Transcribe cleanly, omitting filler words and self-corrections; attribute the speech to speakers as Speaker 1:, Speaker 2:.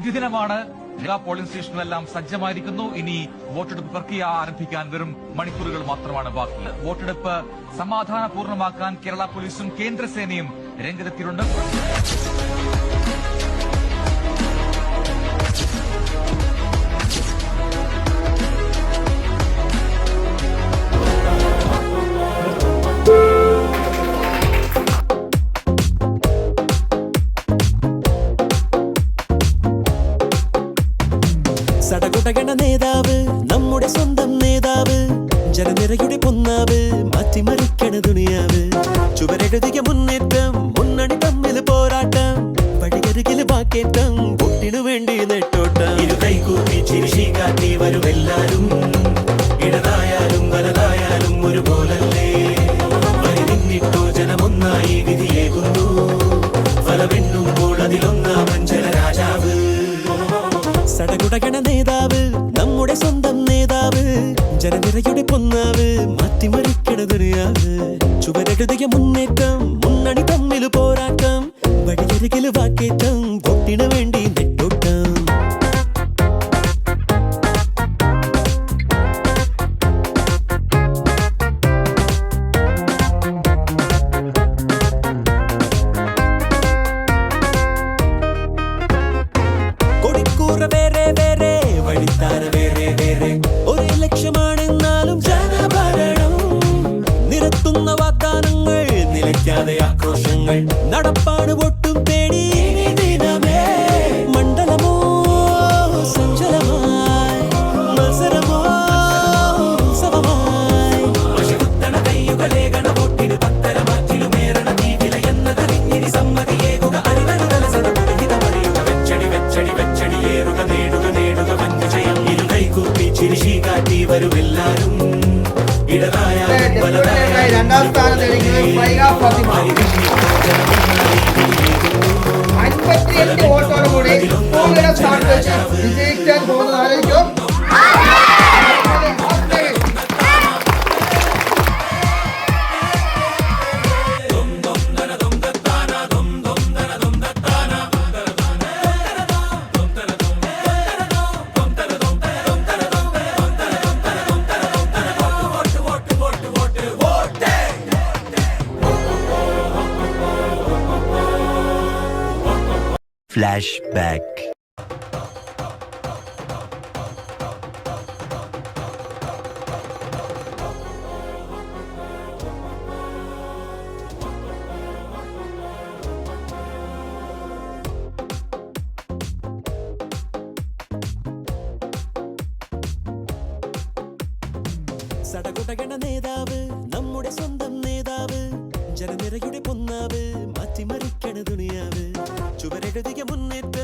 Speaker 1: വിധിദിനമാണ്. എല്ലാ പോളിംഗ് സ്റ്റേഷനുകളെല്ലാം സജ്ജമായിരിക്കുന്നു. ഇനി വോട്ടെടുപ്പ് പ്രക്രിയ ആരംഭിക്കാൻ വെറും മണിക്കൂറുകൾ മാത്രമാണ് ബാക്കി. വോട്ടെടുപ്പ് സമാധാനപൂർണ്ണമാക്കാൻ കേരള പോലീസും കേന്ദ്രസേനയും രംഗത്തെത്തിയിട്ടുണ്ട്.
Speaker 2: സടകുടകണ നേതാവ്, നമ്മുടെ സ്വന്തം നേതാവ്, ജനനിരയുടെ പൊന്നാവ്, മാറ്റിമറിക്കണ ദുനിയാവ്. ചുവരെഴുതിയ മുന്നേറ്റം, മുന്നണി തമ്മിൽ പോരാട്ടം, വഴിയരികിൽ വാക്കേറ്റം, വോട്ടിനു വേണ്ടി നെട്ടോട്ടം. ഇരു കൈകൂപ്പി ചിരിശി കാട്ടി വരുമെല്ലാരും, ഇടതായാലും വലതായാലും ഒരുപോലല്ലേ. വരി നിന്നിട്ടോ ജനമൊന്നായി വിധിയേകുന്നു, ഫലമെണ്ണുമ്പോൾ അതിലൊന്നാമൻ ജനരാജാവ്. സടകുടകണ നേതാവ്, നമ്മുടെ സ്വന്തം നേതാവ്, ജനനിരയുടെ പൊന്നാവ്, മാറ്റിമറിക്കണ ദുനിയാവ്. ചുവരെഴുതിയ മുന്നേറ്റം, മുന്നണി തമ്മിൽ പോരാട്ടം, വഴിയരികിൽ വാക്കേറ്റം, വോട്ടിനു വേണ്ടി നെട്ടോട്ടം. കൊടിക്കൂറ വേറെ വേറെ, വഴിത്താര വേറെ വേറെ, ഒരേ ലക്ഷ്യമാണെന്നാലും ജനഭരണം. നിരത്തുന്ന വാഗ്ദാനങ്ങൾ, നിലയ്ക്കാതെ ആക്രോശങ്ങൾ, നടപ്പാണ് വോട്ടും തേടി ഇനി ദിനമേ. മണ്ഡലമോ സഞ്ചലമായി, മത്സരമോ ഉത്സവമായി. കയ്യുകളേകണ വോട്ടിന് പത്തരമാറ്റിലുമേറണ നീതില എന്നതറിഞ്ഞിനി സമ്മതിയേകുക. അറിവരുതല സദപുരഹിതമറിയുക, വെച്ചടി വെച്ചടി വെച്ചടിയേറുക, നേടുക നേടുക വൻവിജയം. ഇരു കൈകൂപ്പി ചിരിശി കാട്ടി വരുമെല്ലാരും, ഇടതായാലും വലതായാലും
Speaker 3: രണ്ടാം സ്ഥാനത്ത് വോട്ടോടുകൂടി സ്ഥാനത്ത് വിജയിക്കാൻ പോകുന്നതായിരിക്കും.
Speaker 2: Flashback. സടകുടകണ നേതാവ്, നമ്മുടെ സ്വന്തം നേതാവ്, ജനനിരയുടെ പൊന്നാവ്, മാറ്റിമറിക്കണ ദുനിയാവ്. ചുവരെഴുതിയ മുന്നേറ്റം,